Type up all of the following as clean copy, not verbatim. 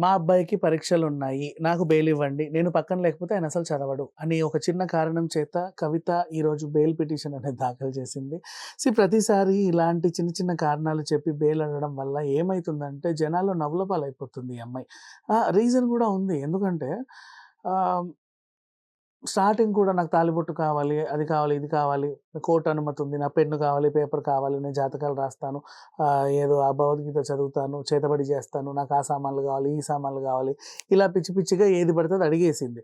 మా అబ్బాయికి పరీక్షలున్నాయి. నాకు బెయిల్ ఇవ్వండి. నేను పక్కన లేకపోతే ఆయన అసలు చదవడు అని ఒక చిన్న కారణం చేత కవిత ఈరోజు బెయిల్ పిటిషన్ అనేది దాఖలు చేసింది. ప్రతిసారి ఇలాంటి చిన్న చిన్న కారణాలు చెప్పి బెయిల్ అడగడం వల్ల ఏమైతుందంటే జనాల్లో నవ్వుల పాలైపోతుంది ఈ అమ్మాయి. రీజన్ కూడా ఉంది. ఎందుకంటే ఆహ్, స్టార్టింగ్ కూడా నాకు తాళిబొట్టు కావాలి, అది కావాలి, ఇది కావాలి, కోర్ట్ అనుమతి ఉంది, నా పెన్ను కావాలి, పేపర్ కావాలి, నేను జాతకాలు రాస్తాను, ఏదో ఆ భగవద్గీత చదువుతాను, చేతబడి చేస్తాను, నాకు ఆ సామాన్లు కావాలి, ఈ సామాన్లు కావాలి, ఇలా పిచ్చి పిచ్చిగా ఏది పడితే అది అడిగేసింది.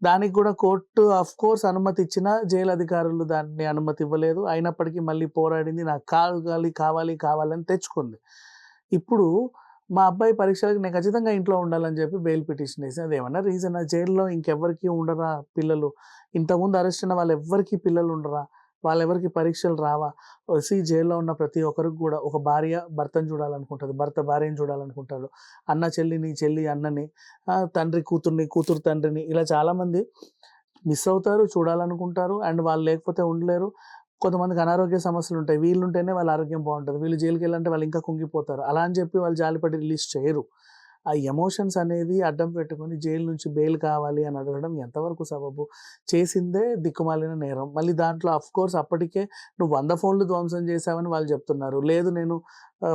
దానికి కూడా కోర్టు ఆఫ్‌కోర్స్ అనుమతి ఇచ్చినా జైలు అధికారులు దాన్ని అనుమతి ఇవ్వలేదు. అయినప్పటికీ మళ్ళీ పోరాడింది. నాకు కావాలి, కావాలి, కావాలని తెచ్చుకుంది. ఇప్పుడు మా అబ్బాయి పరీక్షలకి నేను ఖచ్చితంగా ఇంట్లో ఉండాలని చెప్పి బెయిల్ పిటిషన్ ఏసి అదేమన్నా రీజనా? జైల్‌లో ఇంకెవ్వరికీ ఉండరా పిల్లలు? ఇంతకుముందు అరెస్ట్ అయిన వాళ్ళెవ్వరికీ పిల్లలు ఉండరా? వాళ్ళెవరికీ పరీక్షలు రావా? జైల్‌లో ఉన్న ప్రతి ఒక్కరికి గూడా ఒక భార్య భర్తను చూడాలనుకుంటది. భర్త భార్యను చూడాలనుకుంటాడు. అన్న చెల్లిని, చెల్లి అన్నని, తండ్రి కూతుర్ని, కూతురు తండ్రిని ఇలా చాలామంది మిస్ అవుతారు, చూడాలనుకుంటారు. అండ్ వాళ్ళు లేకపోతే ఉండలేరు. కొంతమందికి అనారోగ్య సమస్యలుంటాయి. వీళ్ళుంటేనే వాళ్ళ ఆరోగ్యం బావుంటది. వీళ్ళు జైలుకెళ్ళంటే వాళ్ళు ఇంకా కుంగిపోతారు. అలా అని చెప్పి వాళ్ళు జాలిపడి రిలీజ్ చేయరు. ఆ ఎమోషన్స్ అనేది అడ్డం పెట్టుకొని జైలు నుంచి బెయిల్ కావాలి అని అడగడం ఎంతవరకు సబబు? చేసిందే దిక్కుమాలిన నేరం. మళ్ళీ దాంట్లో ఆఫ్‌కోర్స్ అప్పటికే నువ్వు 100 ఫోన్‌లు ధ్వంసం చేశావని వాళ్ళు చెప్తున్నారు. లేదు నేను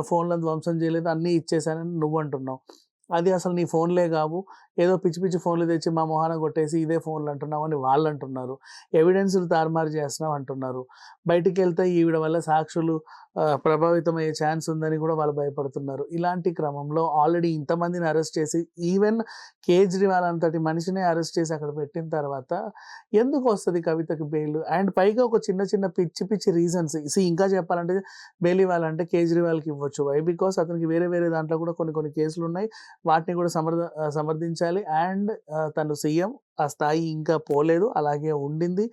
ఫోన్‌లను ధ్వంసం చేయలేదు, అన్నీ ఇచ్చేశానని నువ్వంటున్నావు. అది అసలు నీ ఫోన్‌లే గావు. ఏదో పిచ్చి పిచ్చి ఫోన్‌లు తెచ్చి మా మొహాన కొట్టేసి ఇదే ఫోన్‌లు అంటున్నావని వాళ్ళంటున్నారు. ఎవిడెన్స్‌లు తారుమారు చేస్తున్నావు అంటున్నారు. బయటికెళ్తే ఈవిడ వల్ల సాక్షులు ప్రభావితమయ్యే ఛాన్స్ ఉందని కూడా వాళ్ళు భయపడుతున్నారు. ఇలాంటి క్రమంలో ఆల్రెడీ ఇంతమందిని అరెస్ట్ చేసి ఈవెన్ కేజ్రీవాల్ అంతటి మనిషినే అరెస్ట్ చేసి అక్కడ పెట్టిన తర్వాత ఎందుకొస్తది కవితకి బెయిల్? అండ్ పైగా ఒక చిన్న చిన్న పిచ్చి పిచ్చి రీజన్స్ ఇంకా చెప్పాలంటే బెయిల్ ఇవ్వాలంటే కేజ్రీవాల్‌కి ఇవ్వచ్చు. వై? బికాజ్ అతనికి వేరే వేరే దాంట్లో కూడా కొన్ని కొన్ని కేసులున్నాయి. వాటిని కూడా సమర్థించాలి. అండ్ తను సీఎం. ఆ స్థాయి ఇంకా పోలేదు. అలాగే ఉండింది.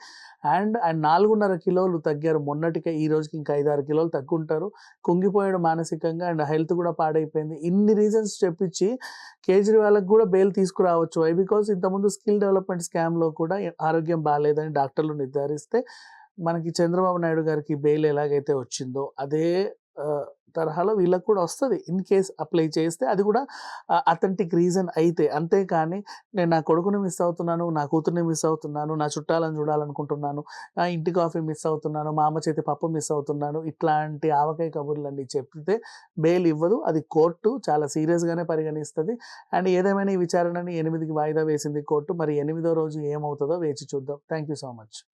అండ్ ఆయన 4.5 కిలోలు తగ్గారు మొన్నటికే. ఈ రోజుకి ఇంకా 5, 6 కిలోలు తగ్గుంటారు. కుంగిపోయాడు మానసికంగా అండ్ హెల్త్ కూడా పాడైపోయింది. ఇన్ని రీజన్స్ చెప్పించి కేజ్రీవాల్‌కి కూడా బెయిల్ తీసుకురావచ్చు. వై? బికాజ్ ఇంతకుముందు స్కిల్ డెవలప్‌మెంట్ స్కామ్‌లో కూడా ఆరోగ్యం బాలేదని డాక్టర్లు నిర్ధారిస్తే మనకి చంద్రబాబు నాయుడు గారికి బెయిల్ ఎలాగైతే వచ్చిందో అదే ఆహ్, తరహాలో వీళ్ళకి కూడా వస్తది. ఇన్ కేస్ అప్లై చేస్తే అది కూడా అథెంటిక్ రీజన్ అయితే. అంతేకాని నేను నా కొడుకుని మిస్ అవుతున్నాను, నా కూతుర్ని మిస్ అవుతున్నాను, నా చుట్టాలను చూడాలనుకుంటున్నాను, నా ఇంటి కాఫీ మిస్ అవుతున్నాను, మా అమ్మ చేతి పప్పు మిస్ అవుతున్నాను, ఇట్లాంటి ఆవకాయ కబుర్లన్నీ చెప్తే బెయిల్ ఇవ్వదు. అది కోర్టు చాలా సీరియస్‌గానే పరిగణిస్తది. అండ్ ఏదేమైనా ఈ విచారణని 8కి వాయిదా వేసింది కోర్టు. మరి 8దో రోజు ఏమవుతదో వేచి చూద్దాం. Thank you so much.